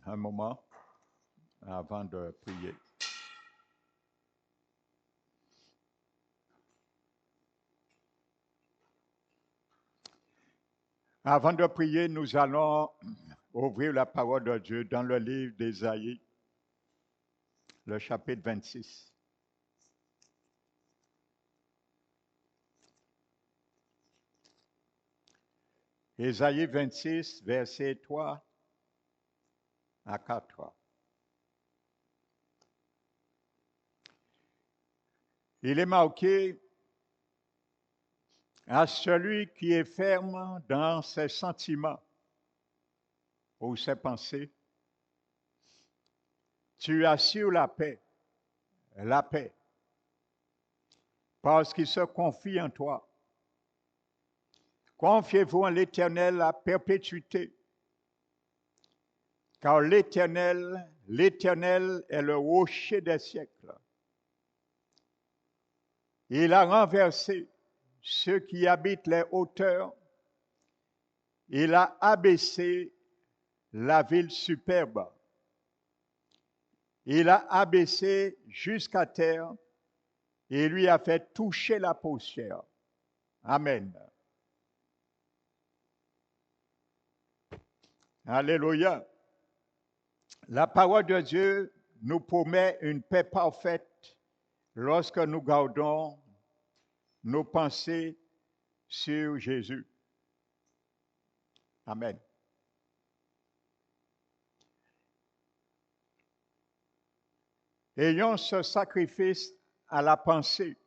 un moment avant de prier. Avant de prier, nous allons ouvrir la parole de Dieu dans le livre d'Ésaïe, le chapitre 26. Ésaïe 26, versets 3 à 4. Il est marqué à celui qui est ferme dans ses sentiments ou ses pensées, tu assures la paix, parce qu'il se confie en toi. Confiez-vous en l'Éternel à perpétuité, car l'Éternel est le rocher des siècles. Il a renversé ceux qui habitent les hauteurs. Il a abaissé la ville superbe. Il a abaissé jusqu'à terre et lui a fait toucher la poussière. Amen. Alléluia. La parole de Dieu nous promet une paix parfaite lorsque nous gardons nos pensées sur Jésus. Amen. Ayons ce sacrifice à la pensée.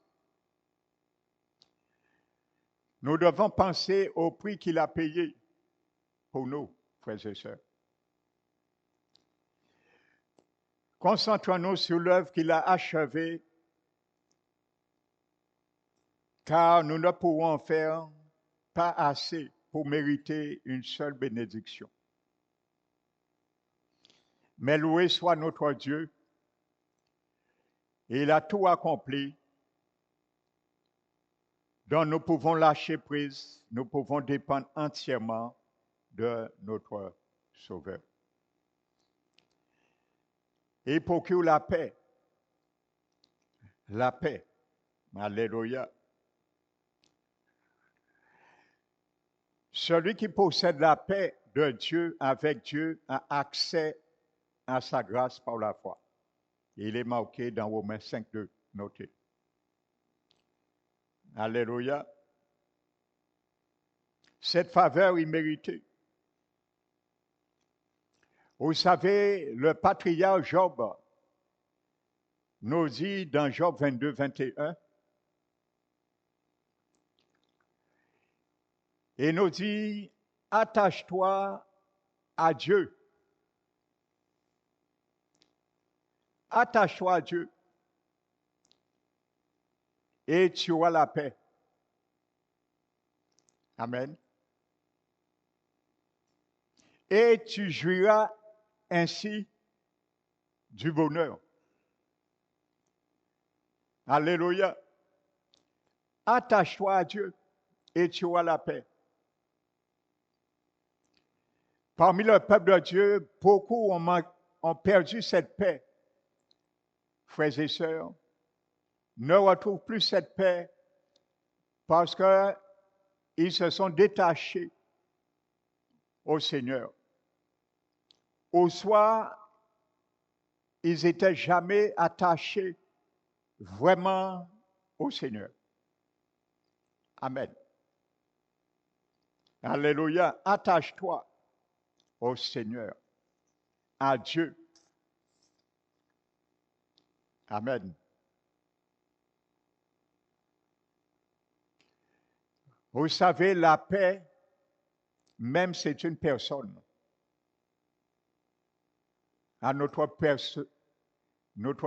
Nous devons penser au prix qu'il a payé pour nous, frères et sœurs. Concentrons-nous sur l'œuvre qu'il a achevée, car nous ne pourrons faire pas assez pour mériter une seule bénédiction. Mais loué soit notre Dieu, il a tout accompli, dont nous pouvons lâcher prise, nous pouvons dépendre entièrement de notre Sauveur. Et procure la paix. La paix. Alléluia. Celui qui possède la paix de Dieu avec Dieu a accès à sa grâce par la foi. Il est marqué dans Romains 5:2, noté. Alléluia. Cette faveur imméritée. Vous savez, le patriarche Job nous dit dans Job 22, 21, et nous dit, attache-toi à Dieu. Attache-toi à Dieu et tu auras la paix. Amen. Et tu jouiras ainsi du bonheur. Alléluia. Attache-toi à Dieu et tu auras la paix. Parmi le peuple de Dieu, beaucoup ont perdu cette paix. Frères et sœurs, ne retrouvent plus cette paix parce qu'ils se sont détachés au Seigneur. Ou soit, ils n'étaient jamais attachés vraiment au Seigneur. Amen. Alléluia. Attache-toi au Seigneur, à Dieu. Amen. Vous savez, la paix, même c'est une personne. À notre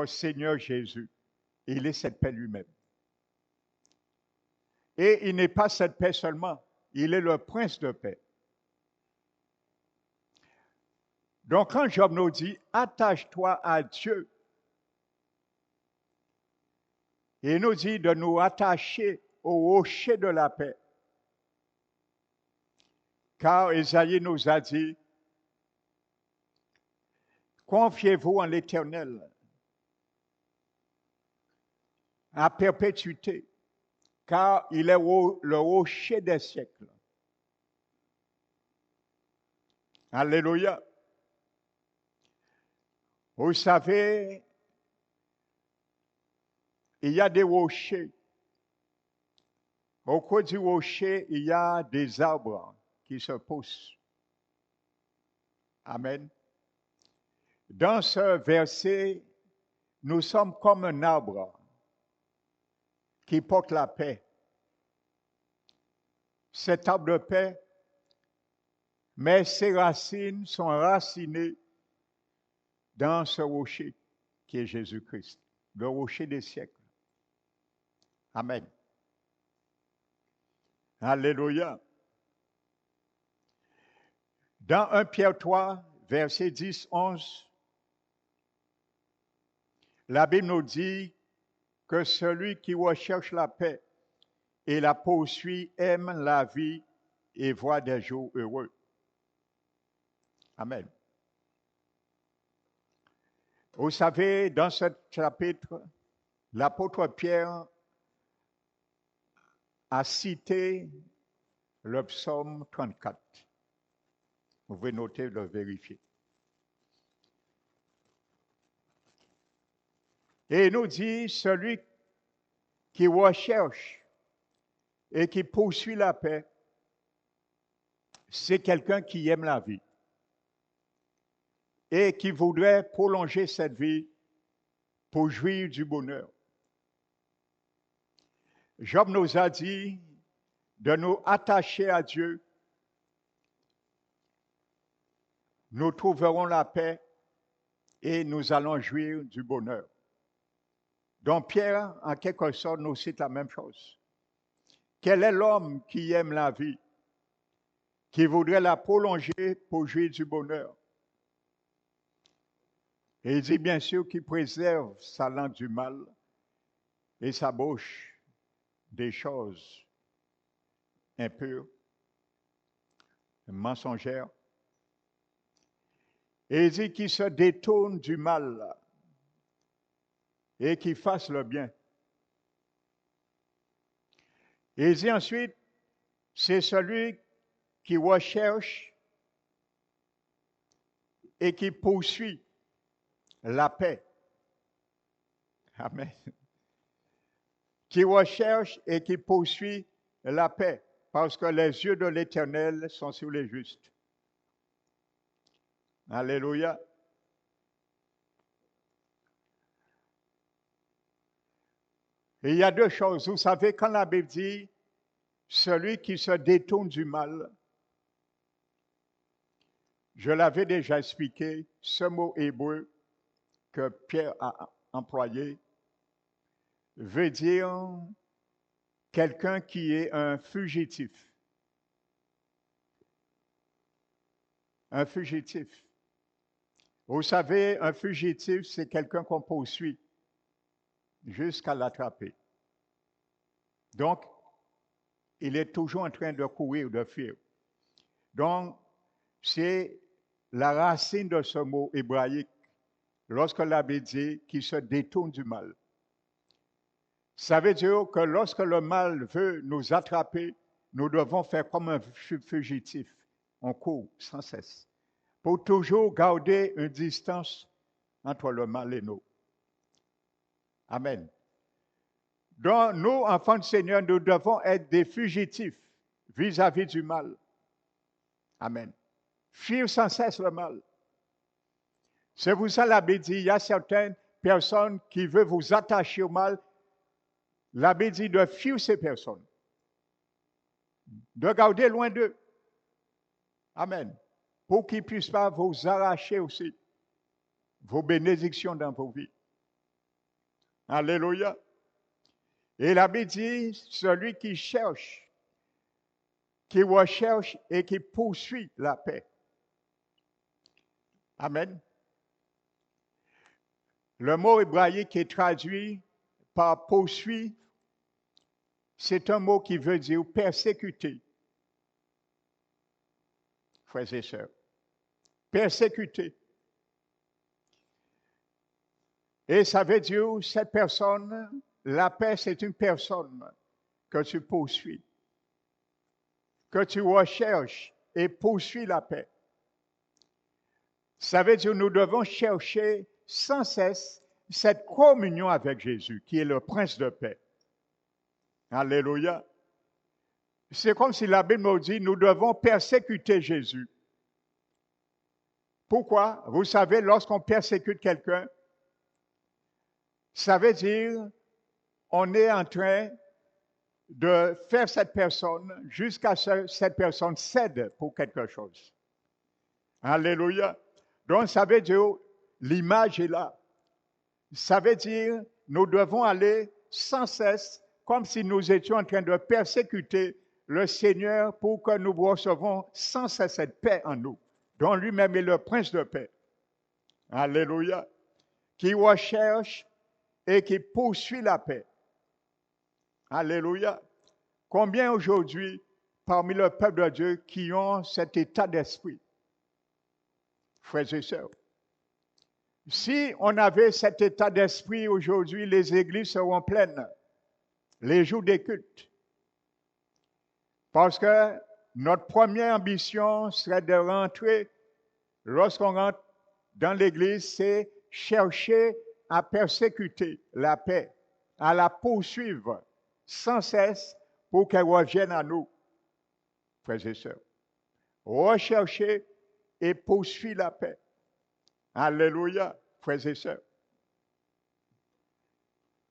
Seigneur Jésus, il est cette paix lui-même. Et il n'est pas cette paix seulement, il est le prince de paix. Donc quand Job nous dit, attache-toi à Dieu, il nous dit de nous attacher au rocher de la paix. Car Ésaïe nous a dit, Confiez-vous en l'Éternel à perpétuité, car il est le rocher des siècles. Alléluia. Vous savez, il y a des rochers. Au côté du rocher, il y a des arbres qui se poussent. Amen. Dans ce verset, nous sommes comme un arbre qui porte la paix. Cet arbre de paix, mais ses racines sont racinées dans ce rocher qui est Jésus-Christ, le rocher des siècles. Amen. Alléluia. Dans 1 Pierre 3, versets 10, 11, la Bible nous dit que celui qui recherche la paix et la poursuit aime la vie et voit des jours heureux. Amen. Vous savez, dans ce chapitre, l'apôtre Pierre a cité le psaume 34. Vous pouvez noter, le vérifier. Et il nous dit, celui qui recherche et qui poursuit la paix, c'est quelqu'un qui aime la vie et qui voudrait prolonger cette vie pour jouir du bonheur. Job nous a dit de nous attacher à Dieu. Nous trouverons la paix et nous allons jouir du bonheur. Donc Pierre, en quelque sorte, nous cite la même chose. Quel est l'homme qui aime la vie, qui voudrait la prolonger pour jouir du bonheur? Et il dit bien sûr qu'il préserve sa langue du mal et sa bouche des choses impures, mensongères. Et il dit qu'il se détourne du mal et qu'il fasse le bien. Et il dit ensuite, c'est celui qui recherche et qui poursuit la paix. Amen. Qui recherche et qui poursuit la paix, parce que les yeux de l'Éternel sont sur les justes. Alléluia. Et il y a deux choses. Vous savez, quand la Bible dit celui qui se détourne du mal, je l'avais déjà expliqué, ce mot hébreu que Pierre a employé veut dire quelqu'un qui est un fugitif. Un fugitif. Vous savez, un fugitif, c'est quelqu'un qu'on poursuit jusqu'à l'attraper. Donc, il est toujours en train de courir, de fuir. Donc, c'est la racine de ce mot hébraïque lorsque la Bible dit qu'il se détourne du mal. Ça veut dire que lorsque le mal veut nous attraper, nous devons faire comme un fugitif. On court sans cesse pour toujours garder une distance entre le mal et nous. Amen. Donc, nous, enfants du Seigneur, nous devons être des fugitifs vis-à-vis du mal. Amen. Fuir sans cesse le mal. C'est pour ça la Bible dit, il y a certaines personnes qui veulent vous attacher au mal. La Bible dit de fuir ces personnes. De garder loin d'eux. Amen. Pour qu'ils ne puissent pas vous arracher aussi vos bénédictions dans vos vies. Alléluia. Et la Bible dit, celui qui cherche, qui recherche et qui poursuit la paix. Amen. Le mot hébraïque qui est traduit par poursuit, c'est un mot qui veut dire persécuter. Frères et sœurs. Persécuter. Et ça veut dire, cette personne, la paix, c'est une personne que tu poursuis, que tu recherches et poursuis la paix. Ça veut dire, nous devons chercher sans cesse cette communion avec Jésus, qui est le prince de paix. Alléluia. C'est comme si la Bible nous dit, nous devons persécuter Jésus. Pourquoi? Vous savez, lorsqu'on persécute quelqu'un, ça veut dire on est en train de faire cette personne jusqu'à ce que cette personne cède pour quelque chose. Alléluia. Donc, ça veut dire, l'image est là. Ça veut dire, nous devons aller sans cesse, comme si nous étions en train de persécuter le Seigneur pour que nous recevons sans cesse cette paix en nous, dont lui-même est le prince de paix. Alléluia. Qui recherche et qui poursuit la paix. Alléluia. Combien aujourd'hui, parmi le peuple de Dieu, qui ont cet état d'esprit? Frères et sœurs, si on avait cet état d'esprit aujourd'hui, les églises seront pleines, les jours des cultes. Parce que notre première ambition serait de rentrer, lorsqu'on rentre dans l'église, c'est chercher à persécuter la paix, à la poursuivre sans cesse pour qu'elle revienne à nous, frères et sœurs. Rechercher et poursuivre la paix. Alléluia, frères et sœurs.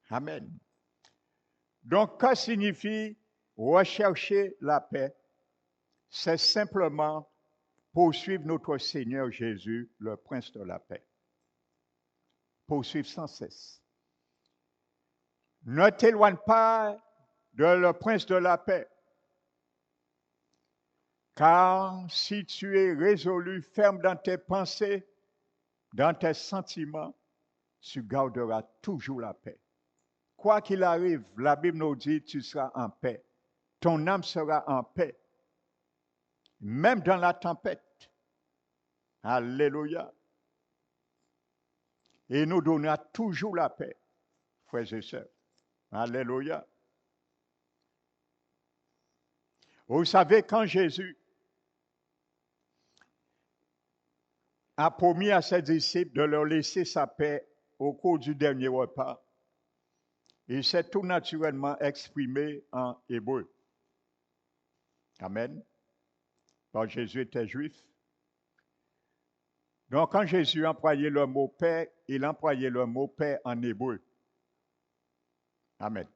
Amen. Donc, que signifie rechercher la paix? C'est simplement poursuivre notre Seigneur Jésus, le prince de la paix. Poursuivre sans cesse. Ne t'éloigne pas de le prince de la paix. Car si tu es résolu, ferme dans tes pensées, dans tes sentiments, tu garderas toujours la paix. Quoi qu'il arrive, la Bible nous dit, tu seras en paix. Ton âme sera en paix. Même dans la tempête. Alléluia. Et il nous donnera toujours la paix, frères et sœurs. Alléluia. Vous savez, quand Jésus a promis à ses disciples de leur laisser sa paix au cours du dernier repas, il s'est tout naturellement exprimé en hébreu. Amen. Parce que Jésus était juif. Donc, quand Jésus employait le mot paix, il employait le mot paix en hébreu. Amen.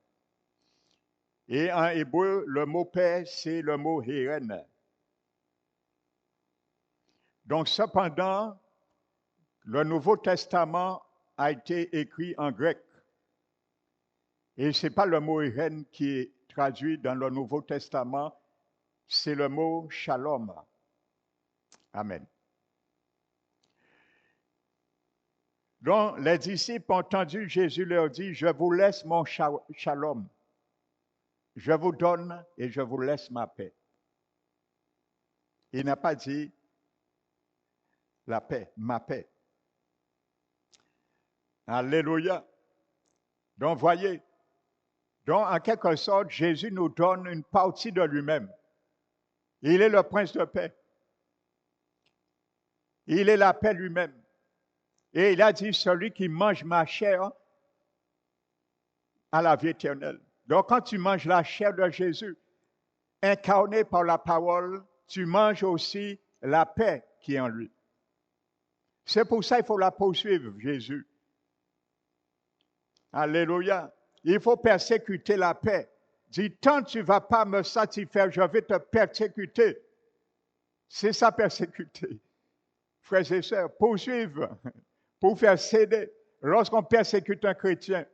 Et en hébreu, le mot paix, c'est le mot héren. Donc, cependant, le Nouveau Testament a été écrit en grec. Et ce n'est pas le mot héren qui est traduit dans le Nouveau Testament, c'est le mot shalom. Amen. Donc, les disciples ont entendu Jésus leur dire, je vous laisse mon shalom. Je vous donne et je vous laisse ma paix. Il n'a pas dit la paix, ma paix. Alléluia. Donc, voyez, donc en quelque sorte, Jésus nous donne une partie de lui-même. Il est le prince de paix. Il est la paix lui-même. Et il a dit, celui qui mange ma chair a la vie éternelle. Donc, quand tu manges la chair de Jésus, incarnée par la parole, tu manges aussi la paix qui est en lui. C'est pour ça qu'il faut la poursuivre, Jésus. Alléluia. Il faut persécuter la paix. Dis, tant tu ne vas pas me satisfaire, je vais te persécuter. C'est ça, persécuter. Frères et sœurs, poursuivre, pour faire céder. Lorsqu'on persécute un chrétien,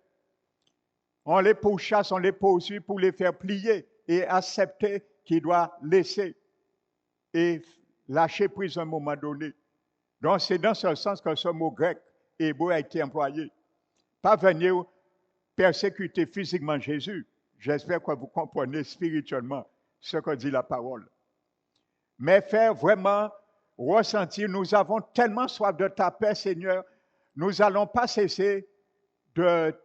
on les pourchasse, on les poursuit pour les faire plier et accepter qu'il doit laisser et lâcher prise à un moment donné. Donc, c'est dans ce sens que ce mot grec, hébreu, a été employé. Pas venir persécuter physiquement Jésus. J'espère que vous comprenez spirituellement ce que dit la parole. Mais faire vraiment ressentir, nous avons tellement soif de ta paix, Seigneur, nous n'allons pas cesser de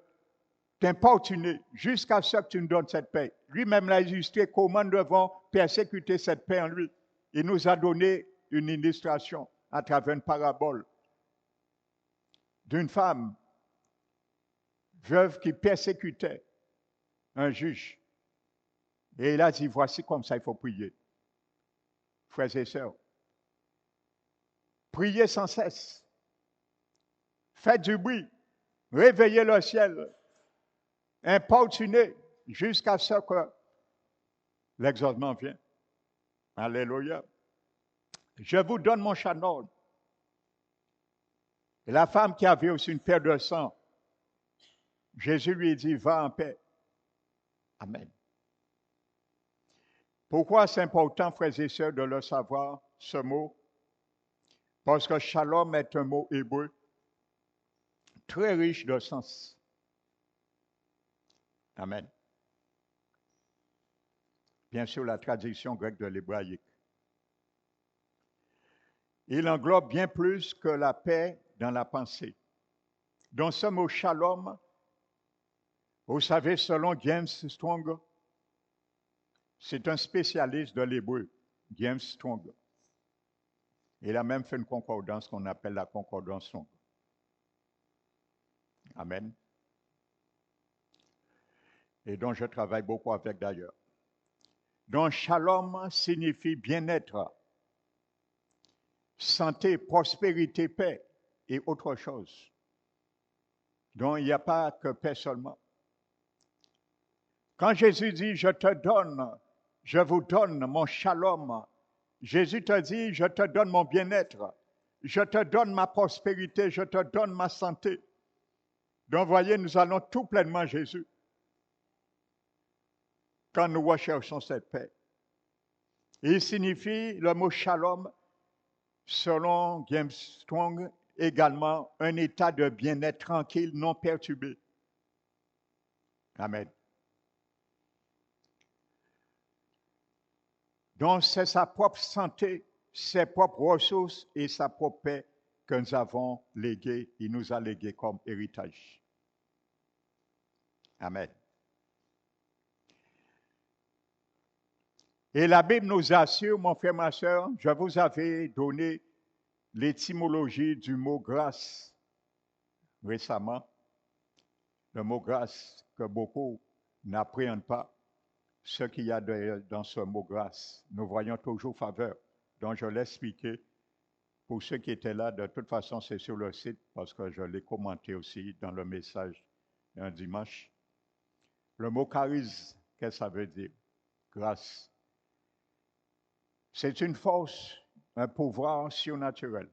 t'importuner jusqu'à ce que tu nous donnes cette paix. Lui-même l'a illustré comment nous devons persécuter cette paix en lui. Il nous a donné une illustration à travers une parabole d'une femme veuve qui persécutait un juge. Et il a dit, voici comme ça il faut prier. Frères et sœurs, priez sans cesse. Faites du bruit. Réveillez le ciel. Importunez jusqu'à ce que l'exaucement vienne. Alléluia. Je vous donne mon château. Et la femme qui avait aussi une paire de sang, Jésus lui dit, va en paix. Amen. Pourquoi c'est important, frères et sœurs, de le savoir, ce mot? Parce que shalom est un mot hébreu très riche de sens. Amen. Bien sûr, la traduction grecque de l'hébraïque. Il englobe bien plus que la paix dans la pensée. Dans ce mot shalom, vous savez, selon James Strong, c'est un spécialiste de l'hébreu, James Strong. Il a même fait une concordance qu'on appelle la concordance Strong. Amen. Et dont je travaille beaucoup avec d'ailleurs. Donc, shalom signifie bien-être, santé, prospérité, paix et autre chose. Donc, il n'y a pas que paix seulement. Quand Jésus dit, je vous donne mon shalom, Jésus te dit, je te donne mon bien-être, je te donne ma prospérité, je te donne ma santé. Donc, voyez, nous allons tout pleinement Jésus quand nous recherchons cette paix. Il signifie, le mot shalom, selon James Strong, également un état de bien-être tranquille, non perturbé. Amen. Donc, c'est sa propre santé, ses propres ressources et sa propre paix que nous avons légué, il nous a légué comme héritage. Amen. Et la Bible nous assure, mon frère, ma soeur, je vous avais donné l'étymologie du mot grâce récemment. Le mot grâce que beaucoup n'appréhendent pas. Ce qu'il y a dans ce mot grâce. Nous voyons toujours faveur. Donc, je l'ai expliqué. Pour ceux qui étaient là, de toute façon, c'est sur le site parce que je l'ai commenté aussi dans le message un dimanche. Le mot charisme, qu'est-ce que ça veut dire? Grâce. C'est une force, un pouvoir surnaturel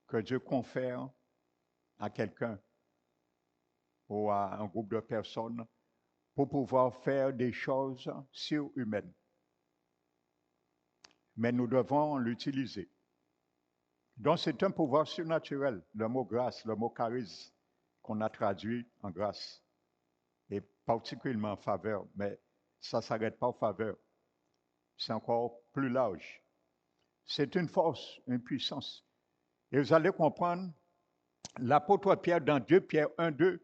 que Dieu confère à quelqu'un ou à un groupe de personnes pour pouvoir faire des choses surhumaines. Mais nous devons l'utiliser. Donc, c'est un pouvoir surnaturel, le mot grâce, le mot charisme, qu'on a traduit en grâce, et particulièrement faveur, mais ça ne s'arrête pas aux faveurs. C'est encore plus large. C'est une force, une puissance. Et vous allez comprendre, l'apôtre Pierre, dans 2 Pierre 1-2,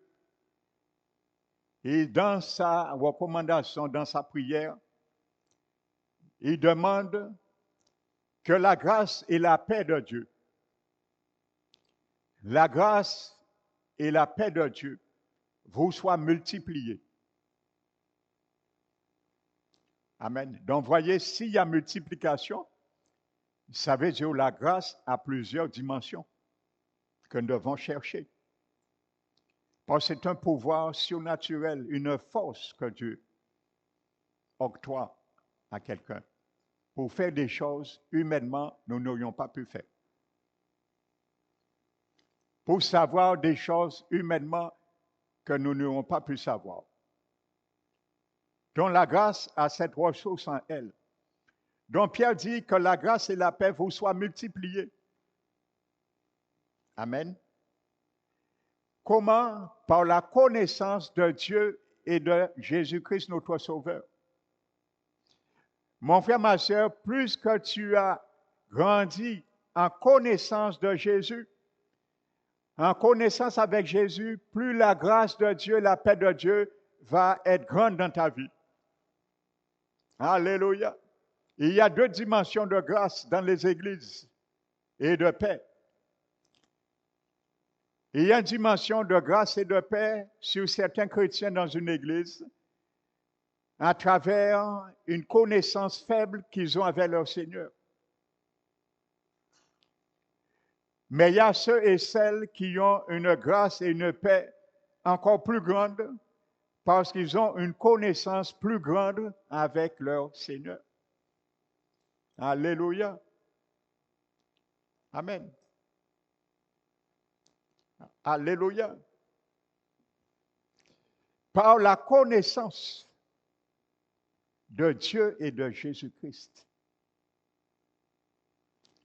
et dans sa recommandation, dans sa prière, il demande que la grâce et la paix de Dieu, la grâce et la paix de Dieu vous soient multipliées. Amen. Donc, voyez, s'il y a multiplication, ça veut dire la grâce a plusieurs dimensions que nous devons chercher. Parce que c'est un pouvoir surnaturel, une force que Dieu octroie à quelqu'un pour faire des choses humainement nous n'aurions pas pu faire. Pour savoir des choses humainement que nous n'aurions pas pu savoir. Donc la grâce a cette ressource en elle. Donc Pierre dit que la grâce et la paix vous soient multipliées. Amen. Comment? Par la connaissance de Dieu et de Jésus-Christ, notre Sauveur. Mon frère, ma soeur, plus que tu as grandi en connaissance de Jésus, En connaissance avec Jésus, plus la grâce de Dieu, la paix de Dieu va être grande dans ta vie. Alléluia. Il y a deux dimensions de grâce dans les églises et de paix. Il y a une dimension de grâce et de paix sur certains chrétiens dans une église à travers une connaissance faible qu'ils ont avec leur Seigneur. Mais il y a ceux et celles qui ont une grâce et une paix encore plus grande parce qu'ils ont une connaissance plus grande avec leur Seigneur. Alléluia. Amen. Alléluia. Par la connaissance de Dieu et de Jésus-Christ.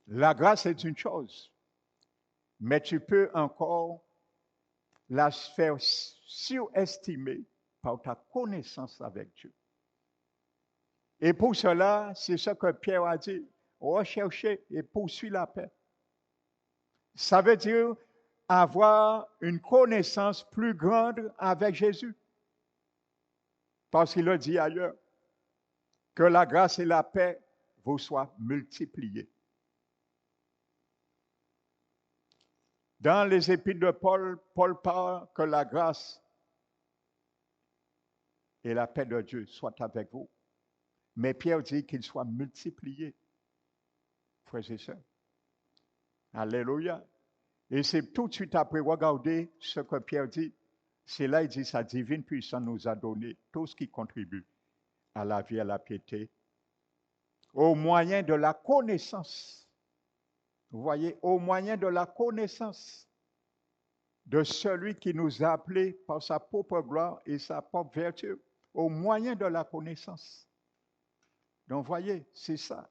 La grâce est une chose, mais tu peux encore la faire surestimer par ta connaissance avec Dieu. Et pour cela, c'est ce que Pierre a dit, recherchez et poursuivez la paix. Ça veut dire avoir une connaissance plus grande avec Jésus. Parce qu'il a dit ailleurs, que la grâce et la paix vous soient multipliées. Dans les épîtres de Paul, Paul parle que la grâce et la paix de Dieu soient avec vous. Mais Pierre dit qu'ils soient multipliés, frères et sœurs. Alléluia. Et c'est tout de suite après, regardez ce que Pierre dit. C'est là, il dit, sa divine puissance nous a donné tout ce qui contribue à la vie, à la piété, au moyen de la connaissance. Vous voyez, au moyen de la connaissance de celui qui nous a appelés par sa propre gloire et sa propre vertu, au moyen de la connaissance. Donc, voyez, c'est ça.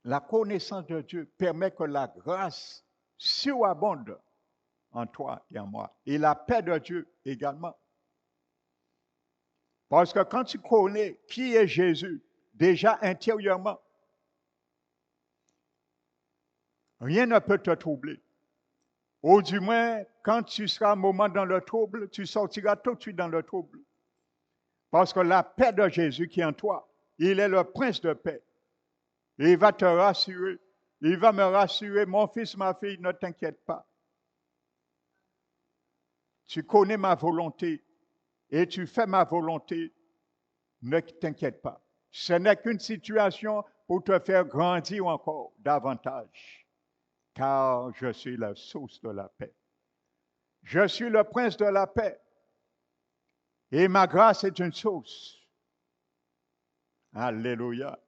La connaissance de Dieu permet que la grâce surabonde en toi et en moi. Et la paix de Dieu également. Parce que quand tu connais qui est Jésus, déjà intérieurement, rien ne peut te troubler. Ou du moins, quand tu seras un moment dans le trouble, tu sortiras tout de suite dans le trouble. Parce que la paix de Jésus qui est en toi, il est le prince de paix. Et il va te rassurer. Il va me rassurer, mon fils, ma fille, ne t'inquiète pas. Tu connais ma volonté et tu fais ma volonté, ne t'inquiète pas. Ce n'est qu'une situation pour te faire grandir encore davantage, car je suis la source de la paix. Je suis le prince de la paix et ma grâce est une source. Alléluia.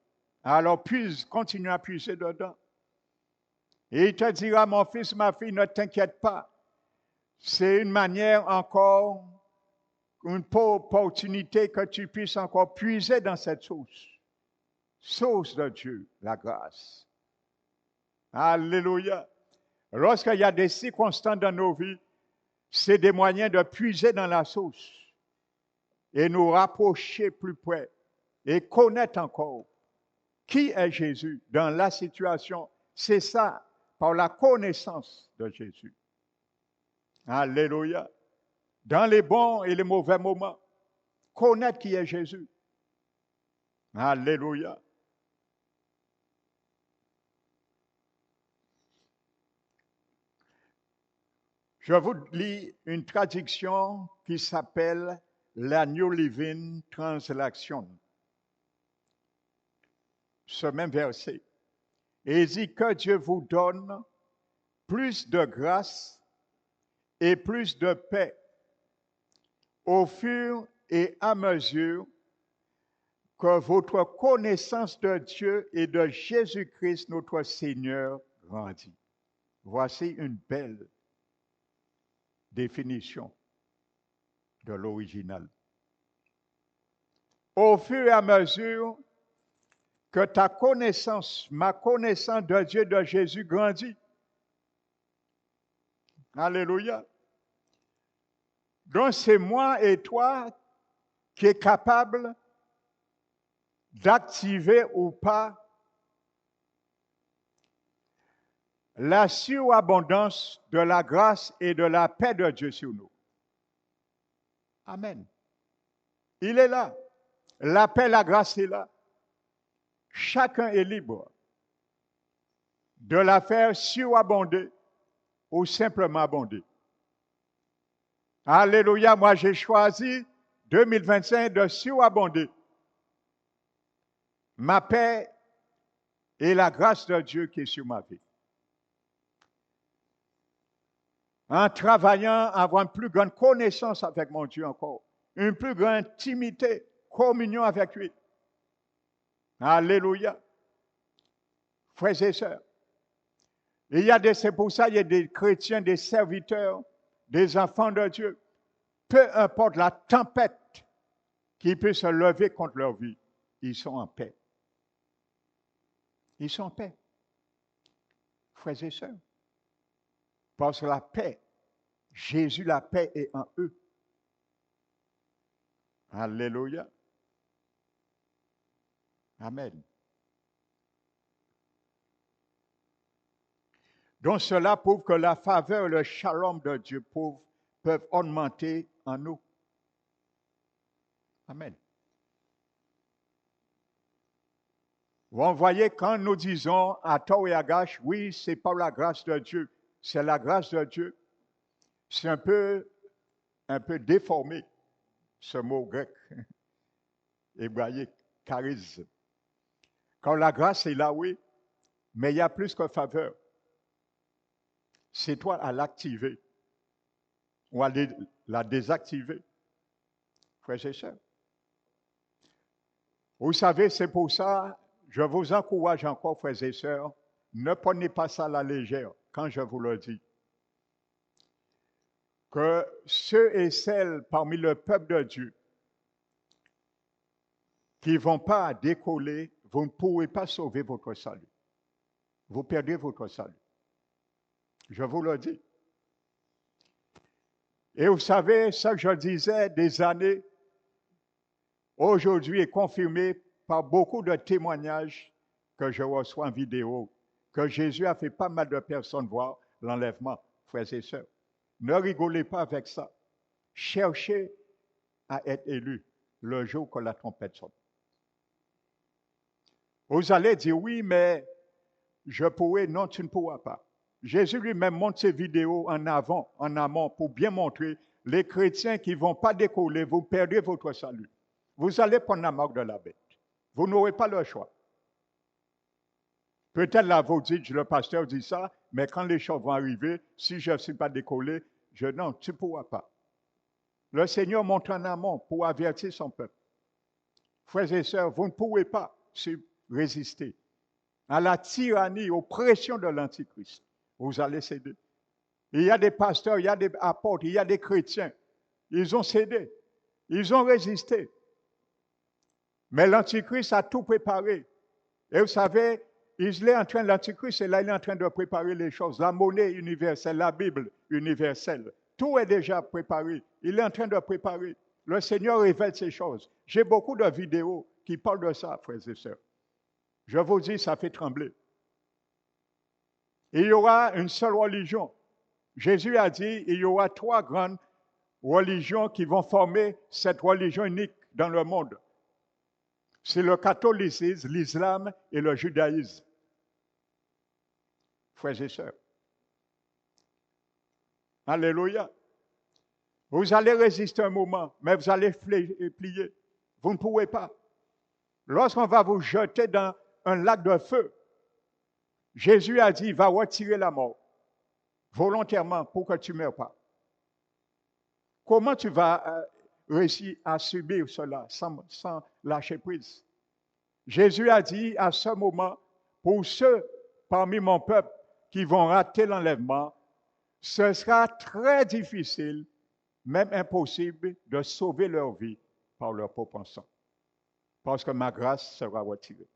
Alors continue à puiser dedans. Et il te dira, mon fils, ma fille, ne t'inquiète pas. C'est une manière encore, une opportunité que tu puisses encore puiser dans cette source. Source de Dieu, la grâce. Alléluia. Lorsqu'il y a des circonstances dans nos vies, c'est des moyens de puiser dans la source et nous rapprocher plus près et connaître encore qui est Jésus dans la situation. C'est ça, par la connaissance de Jésus. Alléluia. Dans les bons et les mauvais moments, connaître qui est Jésus. Alléluia. Je vous lis une traduction qui s'appelle la New Living Translation. Ce même verset. Et il dit que Dieu vous donne plus de grâce et plus de paix au fur et à mesure que votre connaissance de Dieu et de Jésus-Christ, notre Seigneur, grandit. Voici une belle définition de l'original. Au fur et à mesure que ta connaissance, ma connaissance de Dieu, de Jésus grandit. Alléluia. Donc c'est moi et toi qui est capable d'activer ou pas la surabondance de la grâce et de la paix de Dieu sur nous. Amen. Il est là. La paix, la grâce est là. Chacun est libre de la faire surabonder ou simplement abonder. Alléluia, moi j'ai choisi 2025 de surabonder. Ma paix et la grâce de Dieu qui est sur ma vie. En travaillant, avoir une plus grande connaissance avec mon Dieu encore, une plus grande intimité, communion avec lui. Alléluia. Frères et sœurs, c'est pour ça qu'il y a des chrétiens, des serviteurs, des enfants de Dieu. Peu importe la tempête qui peut se lever contre leur vie, ils sont en paix. Ils sont en paix. Frères et sœurs. Parce que la paix, Jésus, la paix est en eux. Alléluia. Amen. Donc cela prouve que la faveur et le shalom de Dieu peuvent augmenter en nous. Amen. Vous voyez, quand nous disons à tort et à gauche, oui, c'est par la grâce de Dieu, c'est la grâce de Dieu, c'est un peu déformé, ce mot grec, hébraïque, charisme. Quand la grâce est là, oui, mais il y a plus que faveur. C'est toi à l'activer ou à la désactiver. Frères et sœurs. Vous savez, c'est pour ça, je vous encourage encore, frères et sœurs, ne prenez pas ça à la légère quand je vous le dis. Que ceux et celles parmi le peuple de Dieu qui ne vont pas décoller, vous ne pourrez pas sauver votre salut. Vous perdez votre salut. Je vous le dis. Et vous savez, ce que je disais des années, aujourd'hui est confirmé par beaucoup de témoignages que je reçois en vidéo, que Jésus a fait pas mal de personnes voir l'enlèvement, frères et sœurs. Ne rigolez pas avec ça. Cherchez à être élu le jour que la trompette sonne. Vous allez dire, oui, mais je pourrais. Non, tu ne pourras pas. Jésus lui-même montre ses vidéos en avant, en amont, pour bien montrer les chrétiens qui ne vont pas décoller, vous perdez votre salut. Vous allez prendre la marque de la bête. Vous n'aurez pas le choix. Peut-être là, vous dites, le pasteur dit ça, mais quand les choses vont arriver, si je ne suis pas décollé, non, tu ne pourras pas. Le Seigneur montre en amont pour avertir son peuple. Frères et sœurs, vous ne pourrez pas résister à la tyrannie, aux pressions de l'Antichrist. Vous allez céder. Il y a des pasteurs, il y a des apôtres, il y a des chrétiens. Ils ont cédé. Ils ont résisté. Mais l'Antichrist a tout préparé. Et vous savez, l'Antichrist est là, il est en train de préparer les choses. La monnaie universelle, la Bible universelle. Tout est déjà préparé. Il est en train de préparer. Le Seigneur révèle ces choses. J'ai beaucoup de vidéos qui parlent de ça, frères et sœurs. Je vous dis, ça fait trembler. Il y aura une seule religion. Jésus a dit, il y aura 3 grandes religions qui vont former cette religion unique dans le monde. C'est le catholicisme, l'islam et le judaïsme. Frères et sœurs. Alléluia. Vous allez résister un moment, mais vous allez plier. Vous ne pourrez pas. Lorsqu'on va vous jeter dans un lac de feu, Jésus a dit, il va retirer la mort volontairement pour que tu ne meurs pas. Comment tu vas réussir à subir cela sans lâcher prise? Jésus a dit à ce moment, pour ceux parmi mon peuple qui vont rater l'enlèvement, ce sera très difficile, même impossible, de sauver leur vie par leur propre sang. Parce que ma grâce sera retirée.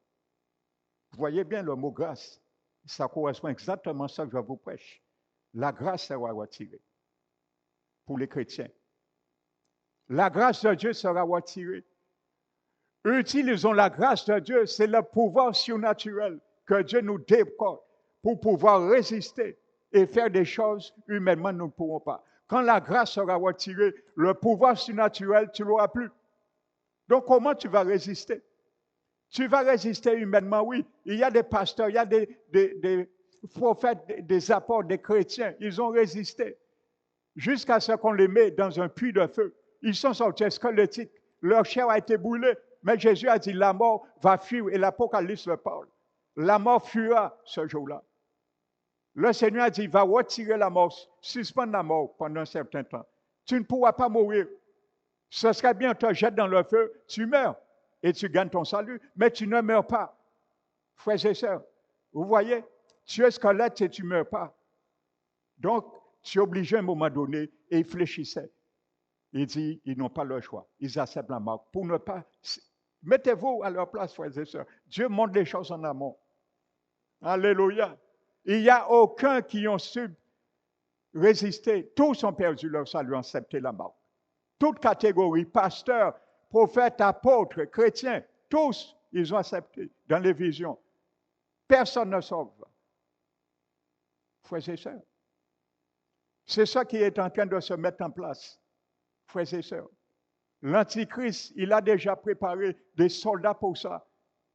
Vous voyez bien le mot grâce. Ça correspond exactement à ce que je vous prêche. La grâce sera retirée pour les chrétiens. La grâce de Dieu sera retirée. Utilisons la grâce de Dieu, c'est le pouvoir surnaturel que Dieu nous déploie pour pouvoir résister et faire des choses humainement nous ne pourrons pas. Quand la grâce sera retirée, le pouvoir surnaturel, tu l'auras plus. Donc comment tu vas résister? Tu vas résister humainement, oui. Il y a des pasteurs, il y a des prophètes, des apôtres, des chrétiens. Ils ont résisté jusqu'à ce qu'on les mette dans un puits de feu. Ils sont sortis squelettiques. Leur chair a été brûlée. Mais Jésus a dit, la mort va fuir. Et l'Apocalypse le parle. La mort fuira ce jour-là. Le Seigneur a dit, il va retirer la mort, suspendre la mort pendant un certain temps. Tu ne pourras pas mourir. Ce serait bien, te jettes dans le feu, tu meurs et tu gagnes ton salut, mais tu ne meurs pas. Frères et sœurs, vous voyez, tu es squelette et tu ne meurs pas. Donc, tu es obligé à un moment donné, et il fléchissait. Il dit, ils n'ont pas le choix. Ils acceptent la mort pour ne pas... Mettez-vous à leur place, frères et sœurs. Dieu montre les choses en amont. Alléluia. Il n'y a aucun qui ont su résister. Tous ont perdu leur salut, accepté la mort. Toute catégorie, pasteurs, prophètes, apôtres, chrétiens, tous, ils ont accepté dans les visions. Personne ne sauve. Frères et sœurs. C'est ça qui est en train de se mettre en place, frères et sœurs. L'Antichrist, il a déjà préparé des soldats pour ça,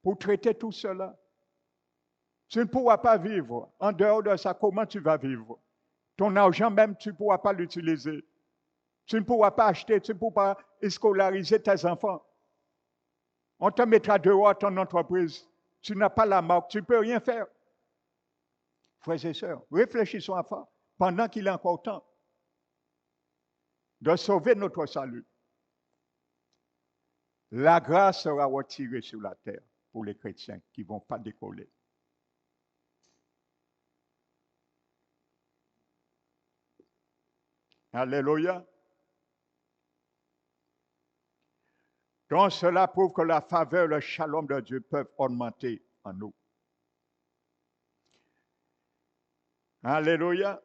pour traiter tout cela. Tu ne pourras pas vivre en dehors de ça. Comment tu vas vivre? Ton argent même, tu ne pourras pas l'utiliser. Tu ne pourras pas acheter, tu ne pourras pas scolariser tes enfants. On te mettra dehors à ton entreprise. Tu n'as pas la marque, tu ne peux rien faire. Frères et sœurs, réfléchissons à ça pendant qu'il est encore temps de sauver notre salut. La grâce sera retirée sur la terre pour les chrétiens qui ne vont pas décoller. Alléluia. Donc cela prouve que la faveur, le shalom de Dieu peuvent augmenter en nous. Alléluia.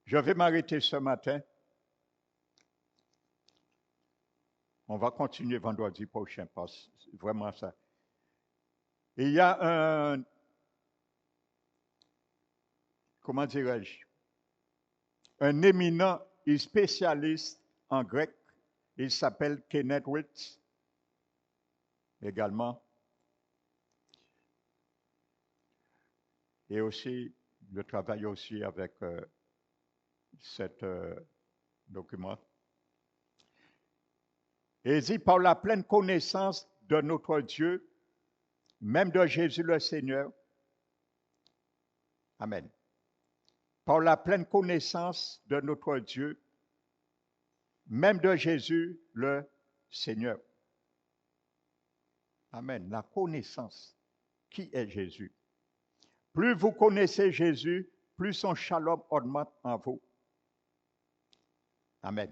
Je vais m'arrêter ce matin. On va continuer vendredi prochain, parce que c'est vraiment ça. Il y a un, comment dirais-je, un éminent et spécialiste en grec. Il s'appelle Kenneth Wright, également. Et aussi, je travaille aussi avec cet document. Et il dit, par la pleine connaissance de notre Dieu, même de Jésus le Seigneur. Amen. Par la pleine connaissance de notre Dieu, même de Jésus le Seigneur. Amen. La connaissance. Qui est Jésus? Plus vous connaissez Jésus, plus son shalom augmente en vous. Amen.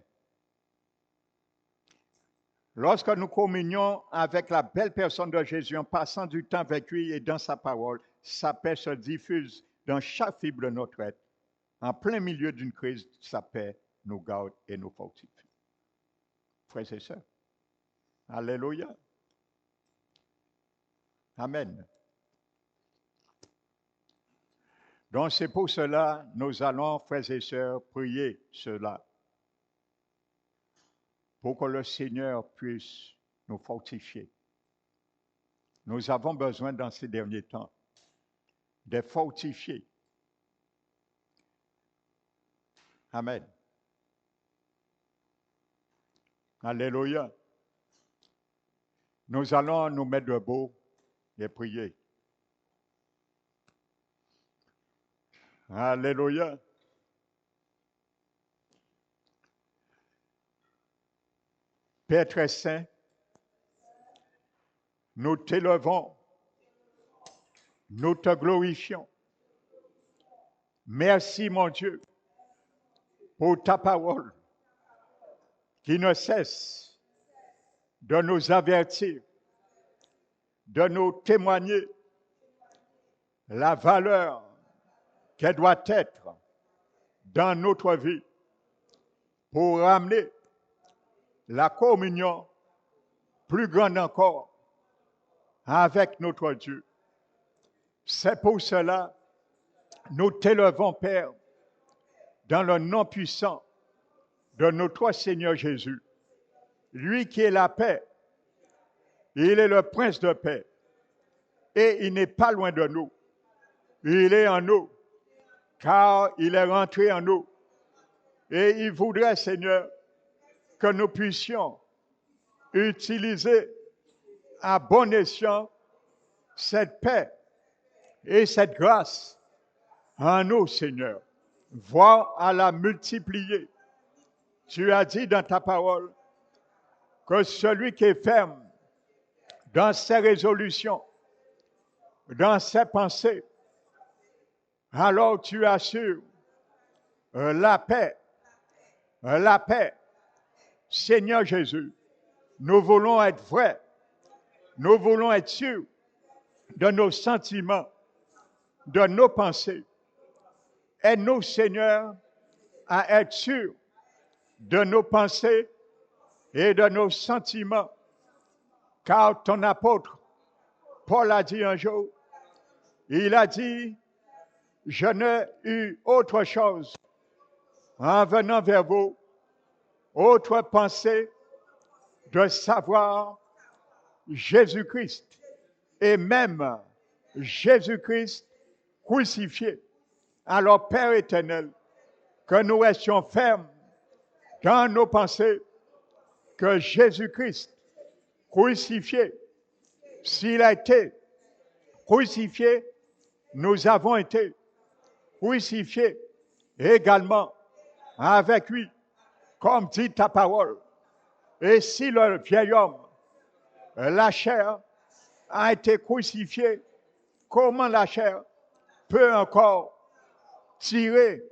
Lorsque nous communions avec la belle personne de Jésus, en passant du temps avec lui et dans sa parole, sa paix se diffuse dans chaque fibre de notre être. En plein milieu d'une crise, sa paix nous garde et nous fortifie. Frères et sœurs, alléluia. Amen. Donc c'est pour cela, nous allons, frères et sœurs, prier cela. Pour que le Seigneur puisse nous fortifier. Nous avons besoin dans ces derniers temps de fortifier. Amen. Alléluia. Nous allons nous mettre debout et prier. Alléluia. Père très saint, nous t'élevons, nous te glorifions. Merci, mon Dieu, pour ta parole qui ne cesse de nous avertir, de nous témoigner la valeur qu'elle doit être dans notre vie pour ramener la communion plus grande encore avec notre Dieu. C'est pour cela, nous t'élevons, Père, dans le nom puissant de notre Seigneur Jésus. Lui qui est la paix, il est le prince de paix. Et il n'est pas loin de nous. Il est en nous, car il est rentré en nous. Et il voudrait, Seigneur, que nous puissions utiliser à bon escient cette paix et cette grâce en nous, Seigneur. Voir à la multiplier. Tu as dit dans ta parole que celui qui est ferme dans ses résolutions, dans ses pensées, alors tu assures la paix. La paix. Seigneur Jésus, nous voulons être vrais. Nous voulons être sûrs de nos sentiments, de nos pensées. Aide-nous, Seigneur, à être sûrs de nos pensées et de nos sentiments. Car ton apôtre, Paul a dit un jour, il a dit, je n'ai eu autre chose en venant vers vous, autre pensée de savoir Jésus-Christ et même Jésus-Christ crucifié. Alors, Père éternel, que nous restions fermes dans nos pensées, que Jésus-Christ crucifié, s'il a été crucifié, nous avons été crucifiés également avec lui, comme dit ta parole. Et si le vieil homme, la chair, a été crucifié, comment la chair peut encore tirer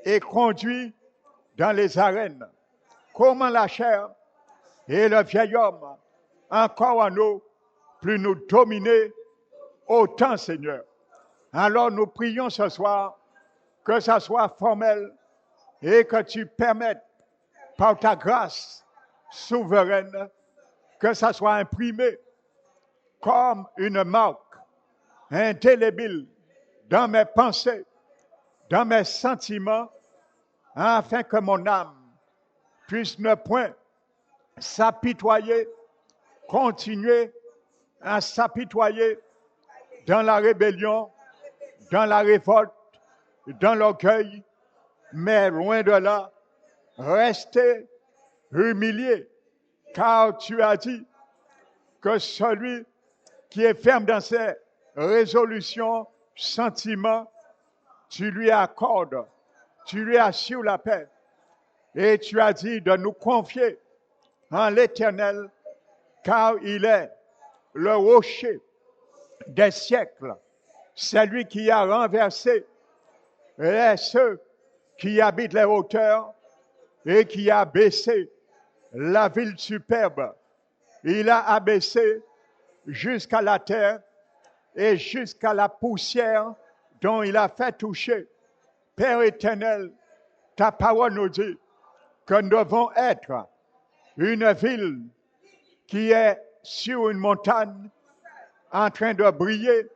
et conduire dans les arènes? Comment la chair et le vieil homme, encore en nous, plus nous dominer autant, Seigneur. Alors nous prions ce soir que ça soit formel et que tu permettes par ta grâce souveraine que ça soit imprimé comme une marque indélébile dans mes pensées, dans mes sentiments, afin que mon âme puisse ne point s'apitoyer, continuer à s'apitoyer dans la rébellion, dans la révolte, dans l'orgueil, mais loin de là, rester humilié, car tu as dit que celui qui est ferme dans ses résolutions, sentiments, tu lui accordes, tu lui assures la paix. Et tu as dit de nous confier en l'Éternel, car il est le rocher des siècles. C'est lui qui a renversé ceux qui habitent les hauteurs et qui a abaissé la ville superbe. Il a abaissé jusqu'à la terre et jusqu'à la poussière dont il a fait toucher. Père éternel, ta parole nous dit que nous devons être une ville qui est sur une montagne en train de briller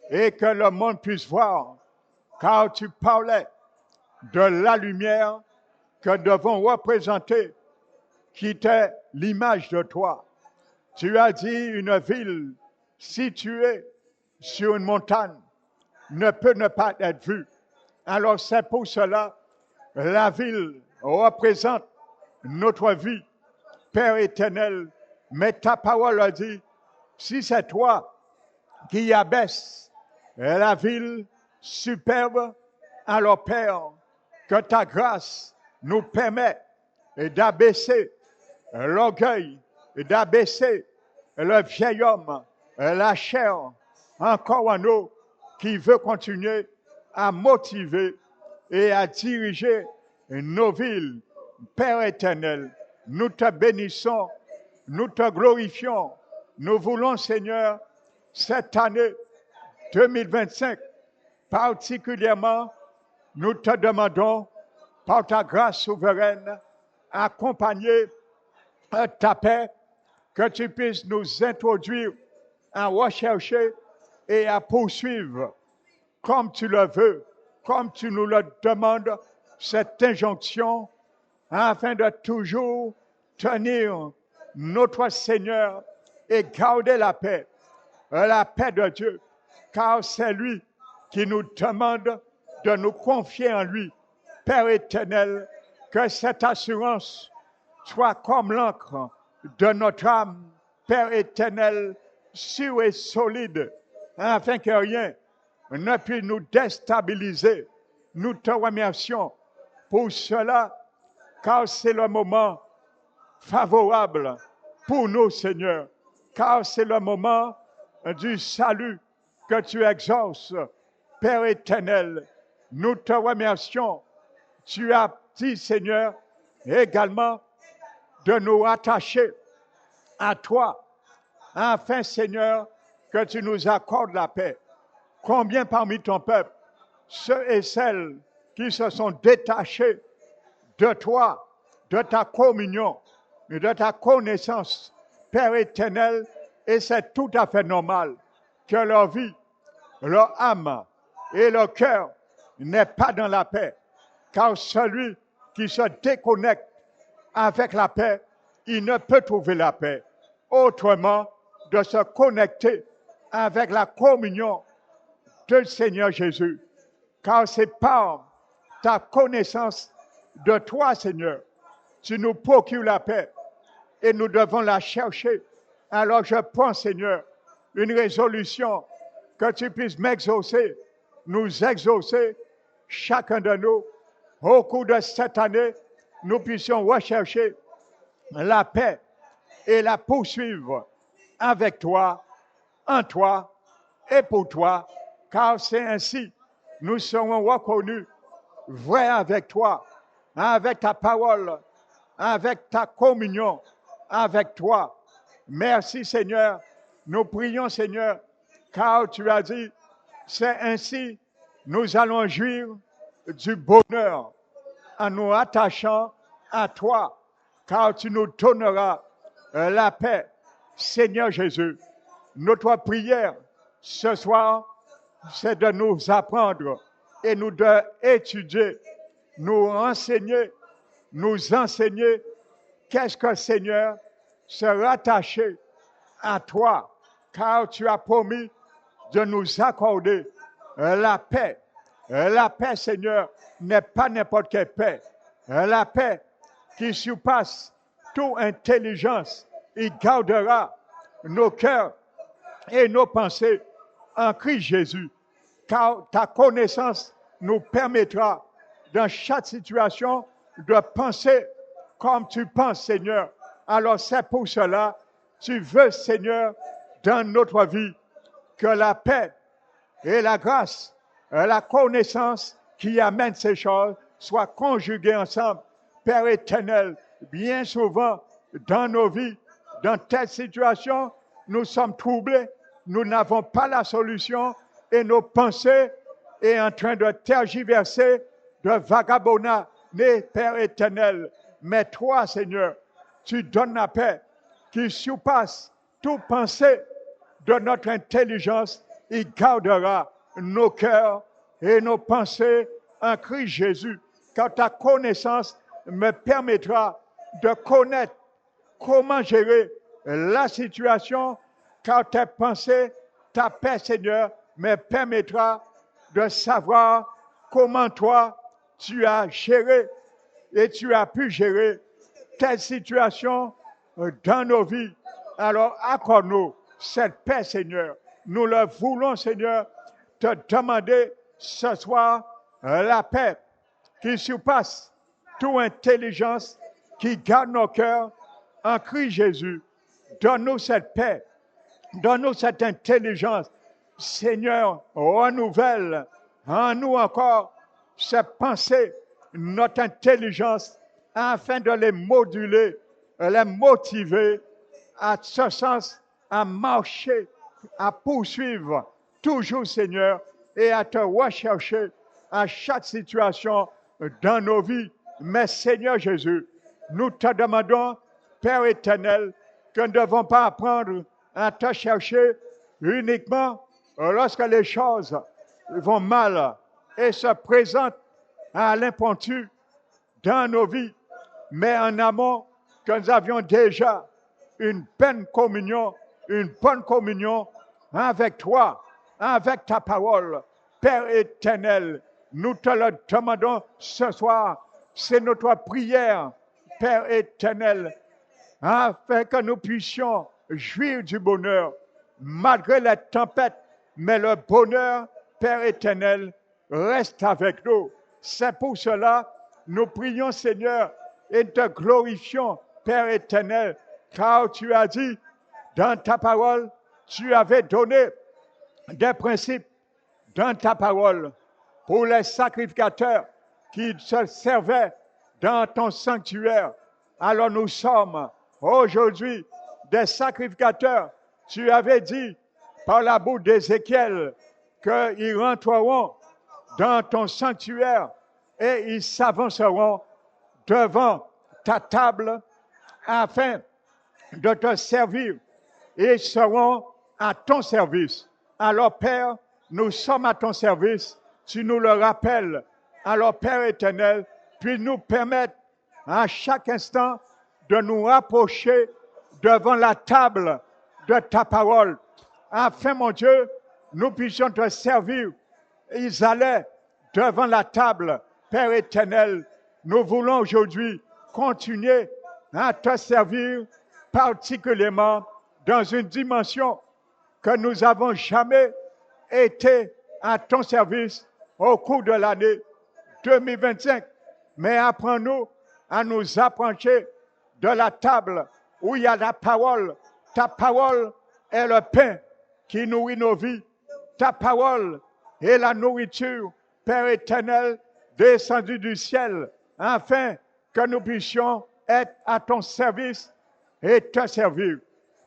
et que le monde puisse voir, car tu parlais de la lumière que nous devons représenter, qui était l'image de toi. Tu as dit une ville située sur une montagne ne peut ne pas être vue. Alors c'est pour cela la ville représente notre vie, Père éternel. Mais ta parole a dit, si c'est toi qui abaisse la ville superbe, alors Père, que ta grâce nous permette d'abaisser l'orgueil, d'abaisser le vieil homme, la chair, encore en nous, qui veut continuer à motiver et à diriger nos villes. Père éternel, nous te bénissons, nous te glorifions. Nous voulons, Seigneur, cette année 2025, particulièrement, nous te demandons, par ta grâce souveraine, accompagner ta paix, que tu puisses nous introduire à rechercher et à poursuivre comme tu le veux, comme tu nous le demandes, cette injonction, afin de toujours tenir notre Seigneur et garder la paix de Dieu, car c'est lui qui nous demande de nous confier en lui. Père éternel, que cette assurance soit comme l'encre de notre âme, Père éternel, sûr et solide, afin que rien ne puisse nous déstabiliser. Nous te remercions pour cela, car c'est le moment favorable pour nous, Seigneur, car c'est le moment du salut que tu exauces, Père éternel. Nous te remercions. Tu as dit, Seigneur, également de nous rattacher à toi, afin, Seigneur, que tu nous accordes la paix. Combien parmi ton peuple, ceux et celles qui se sont détachés de toi, de ta communion, de ta connaissance, Père éternel, et c'est tout à fait normal que leur vie, leur âme et leur cœur n'est pas dans la paix. Car celui qui se déconnecte avec la paix, il ne peut trouver la paix autrement de se connecter avec la communion du Seigneur Jésus. Car c'est par ta connaissance de toi, Seigneur, tu nous procures la paix et nous devons la chercher. Alors je prends, Seigneur, une résolution que tu puisses m'exaucer, nous exaucer, chacun de nous, au cours de cette année, nous puissions rechercher la paix et la poursuivre avec toi, en toi et pour toi, car c'est ainsi nous serons reconnus vrais avec toi, avec ta parole, avec ta communion, avec toi. Merci Seigneur, nous prions Seigneur, car tu as dit, c'est ainsi nous allons jouir du bonheur en nous attachant à toi, car tu nous donneras la paix. Seigneur Jésus, notre prière ce soir, c'est de nous apprendre et nous d'étudier, nous enseigner qu'est-ce que Seigneur, se rattacher à toi, car tu as promis de nous accorder la paix. La paix, Seigneur, n'est pas n'importe quelle paix. La paix qui surpasse toute intelligence. Il gardera nos cœurs et nos pensées en Christ Jésus. Car ta connaissance nous permettra, dans chaque situation, de penser comme tu penses, Seigneur. Alors c'est pour cela, tu veux, Seigneur, dans notre vie, que la paix et la grâce, la connaissance qui amène ces choses soient conjuguées ensemble. Père éternel, bien souvent, dans nos vies, dans telle situation, nous sommes troublés, nous n'avons pas la solution et nos pensées sont en train de tergiverser, de vagabonder, Père éternel. Mais toi, Seigneur, tu donnes la paix qui surpasse toute pensée de notre intelligence. Il gardera nos cœurs et nos pensées en Christ Jésus. Car ta connaissance me permettra de connaître comment gérer la situation, car tes pensées, ta paix, Seigneur, me permettra de savoir comment toi, tu as géré et tu as pu gérer telle situation dans nos vies. Alors, accorde-nous cette paix, Seigneur. Nous le voulons, Seigneur, te demander ce soir la paix qui surpasse toute intelligence, qui garde nos cœurs en Christ Jésus. Donne-nous cette paix, donne-nous cette intelligence. Seigneur, renouvelle en nous encore cette pensée, notre intelligence, afin de les moduler, les motiver à ce sens, à marcher, à poursuivre toujours, Seigneur, et à te rechercher à chaque situation dans nos vies. Mais Seigneur Jésus, nous te demandons, Père éternel, que nous ne devons pas apprendre à te chercher uniquement lorsque les choses vont mal et se présentent à l'impromptu dans nos vies, mais en amont, que nous avions déjà une bonne communion avec toi, avec ta parole. Père éternel, nous te le demandons ce soir. C'est notre prière, Père éternel, afin que nous puissions jouir du bonheur, malgré les tempêtes, mais le bonheur, Père éternel, reste avec nous. C'est pour cela, nous prions, Seigneur, et te glorifions, Père éternel, car tu as dit, dans ta parole, tu avais donné des principes dans ta parole pour les sacrificateurs qui se servaient dans ton sanctuaire. Alors nous sommes aujourd'hui des sacrificateurs. Tu avais dit par la bouche d'Ézéchiel qu'ils rentreront dans ton sanctuaire et ils s'avanceront devant ta table afin de te servir et seront à ton service. Alors Père, nous sommes à ton service, tu nous le rappelles. Alors Père éternel, puis nous permettre à chaque instant de nous rapprocher devant la table de ta parole, afin, mon Dieu, nous puissions te servir. Ils allaient devant la table, Père éternel. Nous voulons aujourd'hui continuer à te servir particulièrement dans une dimension que nous n'avons jamais été à ton service au cours de l'année 2025. Mais apprends-nous à nous approcher de la table où il y a la parole. Ta parole est le pain qui nourrit nos vies. Ta parole est la nourriture, Père éternel, descendue du ciel, afin que nous puissions être à ton service et te servir.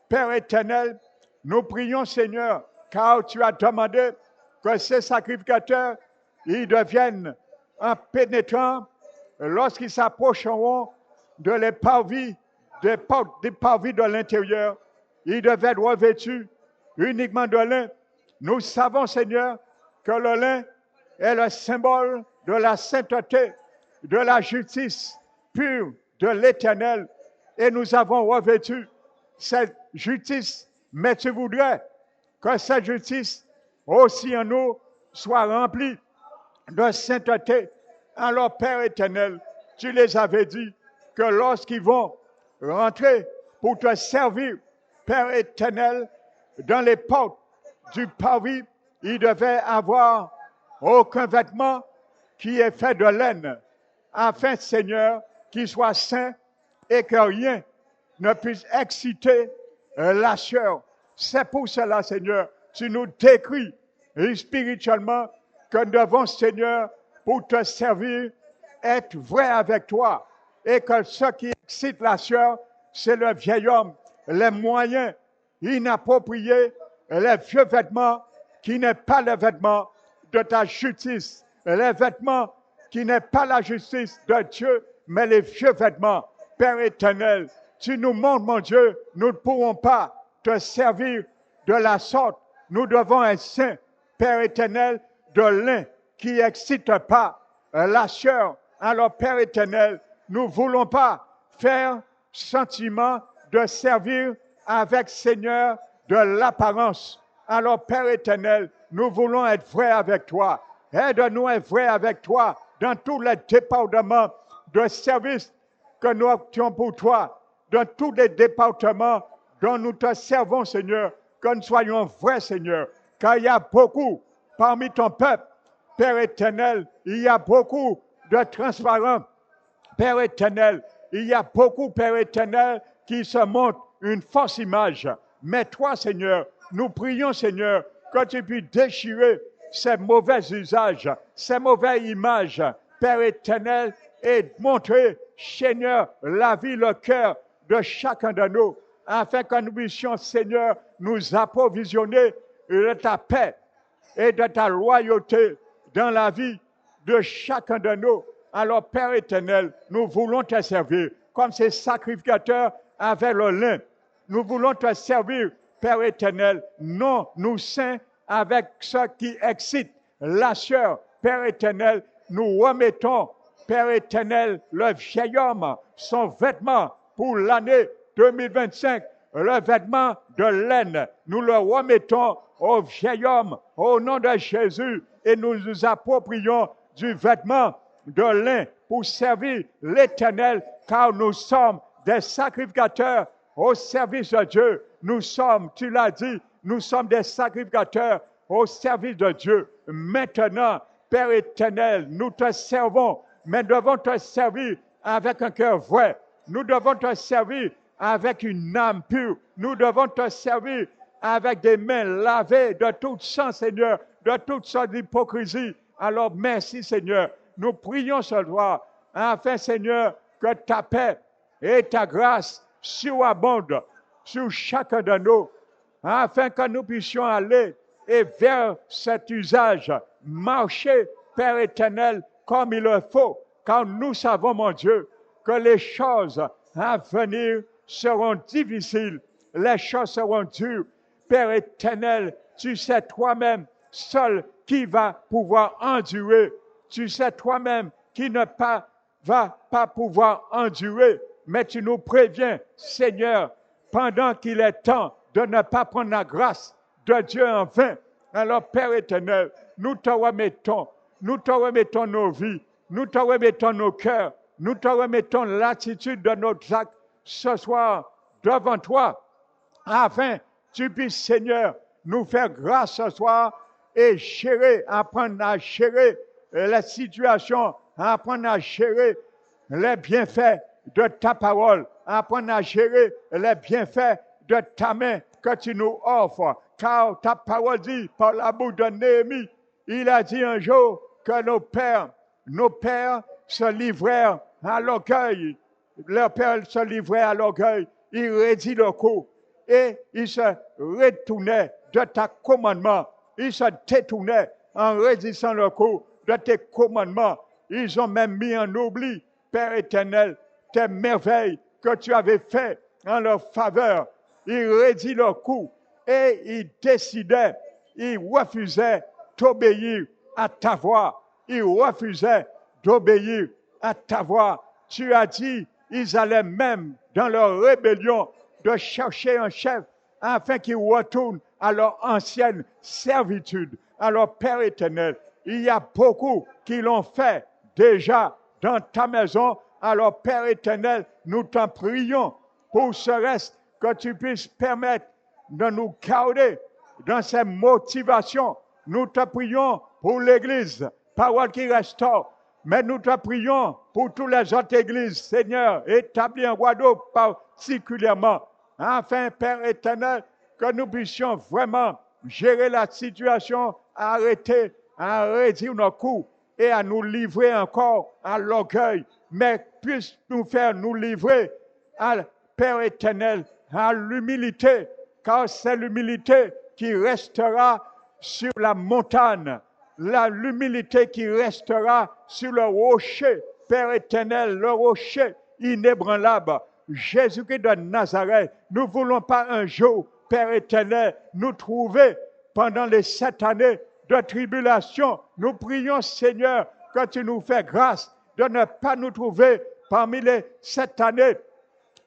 Père éternel, nous prions, Seigneur, car tu as demandé que ces sacrificateurs, ils deviennent en pénétrant lorsqu'ils s'approcheront de l'éparvis, des parvis de l'intérieur. Ils devaient être revêtus uniquement de lin. Nous savons, Seigneur, que le lin est le symbole de la sainteté, de la justice pure de l'Éternel. Et nous avons revêtu cette justice, mais tu voudrais que cette justice aussi en nous soit remplie de sainteté. Alors, Père éternel, tu les avais dit que lorsqu'ils vont rentrer pour te servir, Père éternel, dans les portes du parvis, ils devaient avoir aucun vêtement qui est fait de laine, afin, Seigneur, qu'il soit saint et que rien ne puisse exciter la sueur. C'est pour cela, Seigneur, tu nous décris spirituellement que nous devons, Seigneur, pour te servir, être vrai avec toi. Et que ce qui excite la sueur, c'est le vieil homme, les moyens inappropriés, les vieux vêtements qui n'est pas le vêtement de ta justice, les vêtements qui n'est pas la justice de Dieu, mais les vieux vêtements. Père éternel, tu nous montres, mon Dieu, nous ne pourrons pas te servir de la sorte. Nous devons être saints, Père éternel, de lin qui n'excite pas la sueur. Alors, Père éternel, nous ne voulons pas faire sentiment de servir avec, Seigneur, de l'apparence. Alors, Père éternel, nous voulons être vrais avec toi. Aide-nous à être vrais avec toi dans tous les départements de service que nous actions pour toi, dans tous les départements dont nous te servons, Seigneur, que nous soyons vrais, Seigneur, car il y a beaucoup parmi ton peuple, Père éternel, il y a beaucoup de transparents, Père éternel, il y a beaucoup, Père éternel, qui se montrent une fausse image. Mais toi, Seigneur, nous prions, Seigneur, que tu puisses déchirer ces mauvais usages, ces mauvaises images, Père éternel, et montrer, Seigneur, la vie, le cœur de chacun de nous, afin que nous puissions, Seigneur, nous approvisionner de ta paix et de ta loyauté dans la vie de chacun de nous. Alors, Père éternel, nous voulons te servir comme ces sacrificateurs avaient le lin Nous voulons te servir, Père éternel. Non, nous saints, avec ce qui excite la sueur, Père éternel, nous remettons, Père éternel, le vieil homme, son vêtement pour l'année 2025, le vêtement de laine. Nous le remettons au vieil homme au nom de Jésus et nous nous approprions du vêtement de lin pour servir l'Éternel, car nous sommes des sacrificateurs au service de Dieu. Nous sommes, tu l'as dit, nous sommes des sacrificateurs au service de Dieu. Maintenant, Père éternel, nous te servons, mais nous devons te servir avec un cœur vrai. Nous devons te servir avec une âme pure. Nous devons te servir avec des mains lavées de tout sang, Seigneur, de toute sorte d'hypocrisie. Alors, merci, Seigneur. Nous prions ce soir, afin, Seigneur, que ta paix et ta grâce surabondent sur chacun de nous, afin que nous puissions aller et vers cet usage, marcher, Père éternel, comme il le faut, car nous savons, mon Dieu, que les choses à venir seront difficiles, les choses seront dures. Père éternel, tu sais toi-même seul qui va pouvoir endurer. Tu sais toi-même qui ne va pas pouvoir endurer, mais tu nous préviens, Seigneur, pendant qu'il est temps de ne pas prendre la grâce de Dieu en vain. Alors, Père éternel, nous te remettons nos vies, nous te remettons nos cœurs, nous te remettons l'attitude de nos actes ce soir devant toi, afin que tu puisses, Seigneur, nous faire grâce ce soir et apprendre à gérer la situation, apprendre à gérer les bienfaits de ta parole, apprendre à gérer les bienfaits de ta main que tu nous offres. Car ta parole dit par la bouche de Néhémie, il a dit un jour que nos pères se livrèrent à l'orgueil. Leurs pères se livraient à l'orgueil. Ils raidissent le cou et ils se retournaient de ta commandement. Ils se détournaient en raidissant le cou de tes commandements. Ils ont même mis en oubli, Père éternel, tes merveilles que tu avais faites en leur faveur. Ils raidissent le cou et ils décidaient, ils refusaient d'obéir à ta voix. Ils refusaient d'obéir à ta voix. Tu as dit, ils allaient même dans leur rébellion de chercher un chef afin qu'ils retournent à leur ancienne servitude. Alors, Père éternel, il y a beaucoup qui l'ont fait déjà dans ta maison. Alors, Père éternel, nous t'en prions pour ce reste, que tu puisses permettre de nous garder dans ces motivations. Nous te prions pour l'Église, parole qui restaure. Mais nous te prions pour toutes les autres églises, Seigneur, établies en Guadeloupe particulièrement, afin, Père éternel, que nous puissions vraiment gérer la situation, arrêter, à réduire nos coûts et à nous livrer encore à l'orgueil, mais puisse nous faire nous livrer à Père éternel, à l'humilité, car c'est l'humilité qui restera sur la montagne, l'humilité qui restera sur le rocher, Père éternel, le rocher inébranlable, Jésus-Christ de Nazareth. Nous ne voulons pas un jour, Père éternel, nous trouver pendant les 7 années de tribulation. Nous prions, Seigneur, que tu nous fais grâce de ne pas nous trouver parmi les 7 années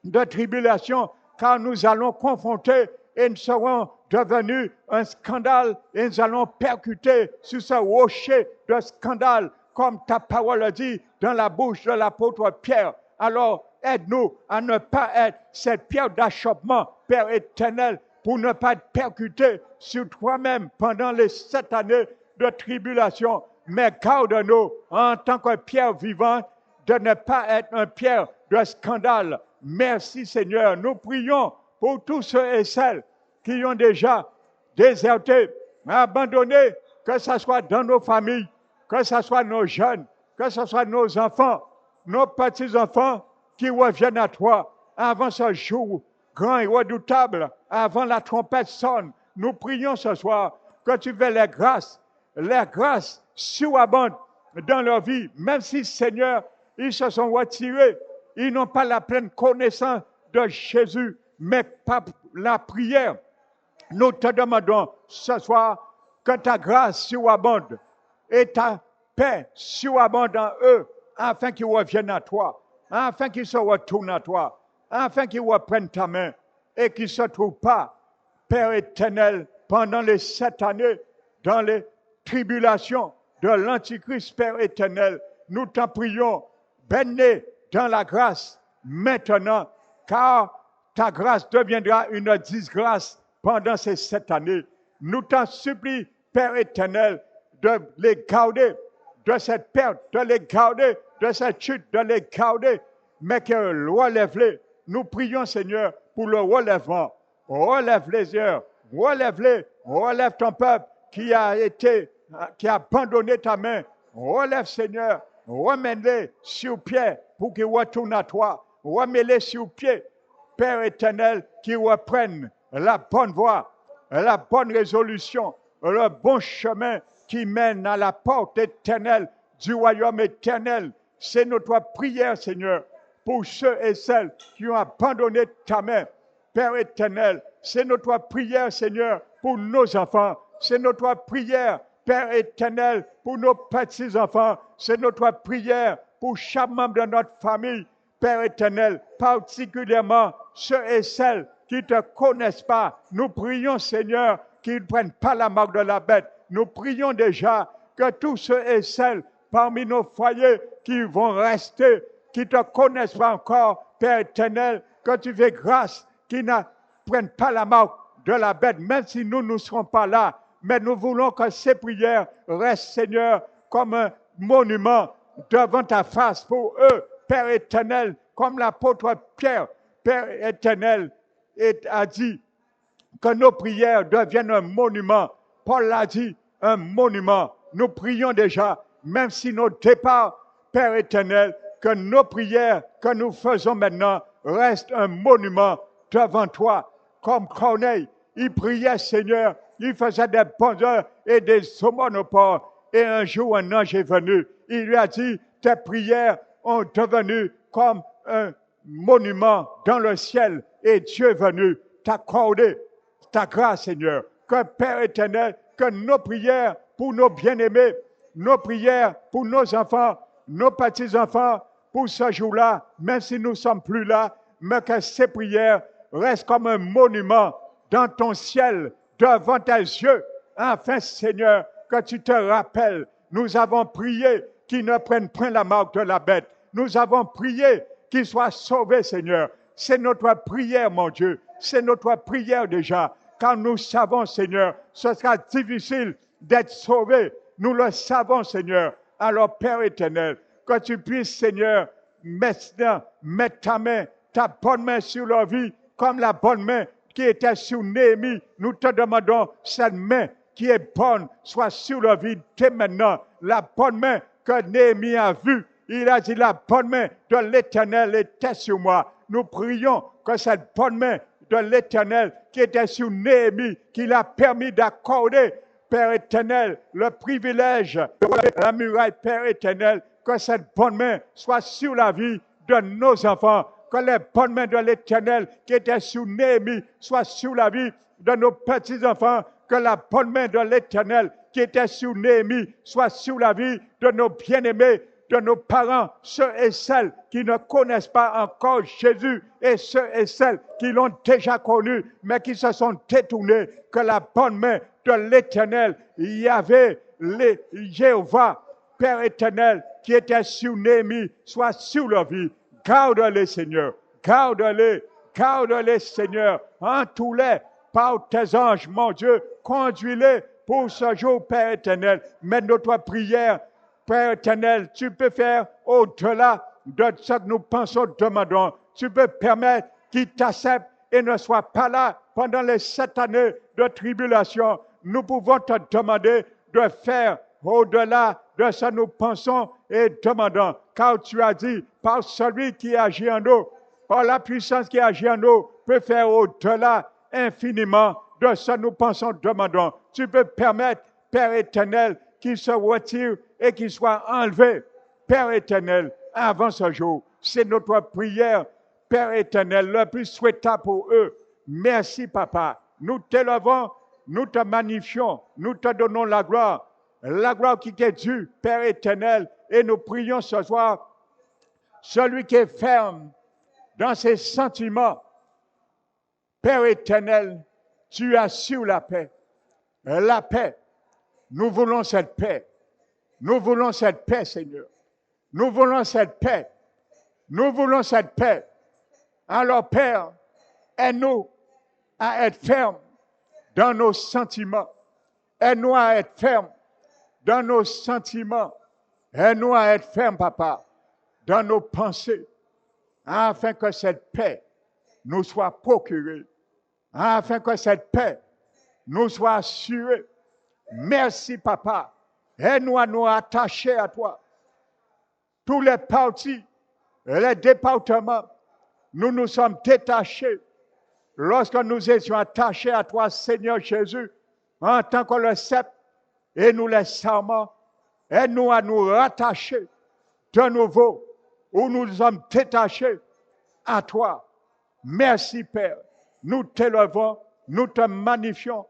de tribulation, car nous allons confronter et nous serons devenus un scandale et nous allons percuter sur ce rocher de scandale, comme ta parole dit dans la bouche de l'apôtre Pierre. Alors, aide-nous à ne pas être cette pierre d'achoppement, Père éternel, pour ne pas être percuté sur toi-même pendant les 7 années de tribulation. Mais garde-nous en tant que pierre vivante de ne pas être un pierre de scandale. Merci Seigneur. Nous prions pour tous ceux et celles qui ont déjà déserté, abandonné, que ce soit dans nos familles, que ce soit nos jeunes, que ce soit nos enfants, nos petits-enfants qui reviennent à toi avant ce jour grand et redoutable, avant la trompette sonne. Nous prions ce soir que tu fais les grâces surabondantes dans leur vie, même si, Seigneur, ils se sont retirés, ils n'ont pas la pleine connaissance de Jésus, mais par la prière, nous te demandons ce soir que ta grâce surabonde et ta paix surabonde en eux, afin qu'ils reviennent à toi, afin qu'ils se retournent à toi, afin qu'ils reprennent ta main et qu'ils ne se trouvent pas, Père éternel, pendant les 7 années, dans les tribulations de l'Antichrist, Père éternel. Nous t'en prions, bénis dans la grâce maintenant, car ta grâce deviendra une disgrâce pendant ces 7 années. Nous t'en supplions, Père éternel, de les garder de cette perte, de les garder de cette chute, de les garder, mais que relève-les. Nous prions, Seigneur, pour le relèvement. Relève les yeux, relève-les, relève ton peuple qui a abandonné ta main. Relève, Seigneur, remets-les sur pied pour qu'ils retournent à toi. Remets-les sur pied, Père éternel, qui reprennent la bonne voie, la bonne résolution, le bon chemin qui mène à la porte éternelle du royaume éternel. C'est notre prière, Seigneur, pour ceux et celles qui ont abandonné ta main. Père éternel, c'est notre prière, Seigneur, pour nos enfants. C'est notre prière, Père éternel, pour nos petits-enfants. C'est notre prière pour chaque membre de notre famille. Père éternel, particulièrement ceux et celles qui ne te connaissent pas. Nous prions, Seigneur, qu'ils ne prennent pas la marque de la bête. Nous prions déjà que tous ceux et celles parmi nos foyers qui vont rester, qui ne te connaissent pas encore, Père éternel, que tu fais grâce, qui ne prennent pas la marque de la bête, même si nous ne serons pas là. Mais nous voulons que ces prières restent, Seigneur, comme un monument devant ta face pour eux, Père éternel, comme l'apôtre Pierre, Père éternel, a dit que nos prières deviennent un monument. Paul l'a dit, un monument. Nous prions déjà, même si nos départs, Père éternel, que nos prières que nous faisons maintenant restent un monument devant toi. Comme Corneille, il priait, Seigneur, il faisait des bonnes heures et des aumônes au port. Et un jour, un ange est venu. Il lui a dit, tes prières ont devenu comme un monument dans le ciel. Et Dieu est venu t'accorder ta grâce, Seigneur. Que Père éternel, que nos prières pour nos bien-aimés, nos prières pour nos enfants, nos petits-enfants, pour ce jour-là, même si nous ne sommes plus là, mais que ces prières restent comme un monument dans ton ciel, devant tes yeux, afin, Seigneur, que tu te rappelles, nous avons prié qu'ils ne prennent point la marque de la bête. Nous avons prié qu'ils soient sauvés, Seigneur. C'est notre prière, mon Dieu. C'est notre prière déjà. Car nous savons, Seigneur, ce sera difficile d'être sauvé. Nous le savons, Seigneur. Alors, Père éternel, que tu puisses, Seigneur, maintenant, mettre ta bonne main sur leur vie, comme la bonne main qui était sur Néhémie. Nous te demandons cette main qui est bonne, soit sur leur vie dès maintenant. La bonne main que Néhémie a vue. Il a dit, la bonne main de l'Éternel était sur moi. Nous prions que cette bonne main de l'Éternel qui était sur Néhémie, qui l'a permis d'accorder, Père éternel, le privilège de la muraille, Père éternel, que cette bonne main soit sur la vie de nos enfants, que les bonnes mains de l'Éternel qui étaient sur Néhémie soient sur la vie de nos petits-enfants, que la bonne main de l'Éternel qui était sur Néhémie soit sur la vie de nos bien-aimés, de nos parents, ceux et celles qui ne connaissent pas encore Jésus et ceux et celles qui l'ont déjà connu, mais qui se sont détournés, que la bonne main de l'Éternel, Yahvé, Jéhovah, Père éternel, qui était sur Néhémie, soit sur leur vie. Garde-les, Seigneur, garde-les, Seigneur, entoure-les par tes anges, mon Dieu, conduis-les pour ce jour, Père éternel. Mais notre prière, Père éternel, tu peux faire au-delà de ce que nous pensons, demandons. Tu peux permettre qu'ils t'acceptent et ne soient pas là pendant les 7 années de tribulation. Nous pouvons te demander de faire au-delà de ce que nous pensons et demandons. Car tu as dit, par celui qui agit en nous, par la puissance qui agit en nous, peut faire au-delà infiniment de ce que nous pensons, demandons. Tu peux permettre, Père éternel, qu'il se retire et qu'il soit enlevé, Père éternel, avant ce jour. C'est notre prière, Père éternel, le plus souhaitable pour eux. Merci, Papa. Nous t'élevons, nous te magnifions, nous te donnons la gloire qui t'est due, Père éternel, et nous prions ce soir, celui qui est ferme dans ses sentiments, Père éternel, tu assures la paix. La paix, nous voulons cette paix. Nous voulons cette paix, Seigneur. Nous voulons cette paix. Nous voulons cette paix. Alors, Père, aide-nous à être fermes dans nos sentiments. Aide-nous à être fermes dans nos sentiments. Aide-nous à être fermes, Papa, dans nos pensées, afin que cette paix nous soit procurée, afin que cette paix nous soit assurée. Merci, Papa. Aide-nous à nous attacher à toi. Tous les partis, les départements, nous nous sommes détachés. Lorsque nous étions attachés à toi, Seigneur Jésus, en tant que le sceptre et nous les serments, aide-nous à nous rattacher de nouveau, où nous sommes détachés à toi. Merci, Père. Nous t'élevons, nous te magnifions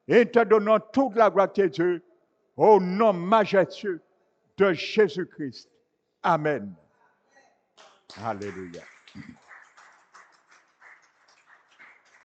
et te donnons toute la gloire de Dieu au nom majestueux de Jésus-Christ. Amen. Alléluia.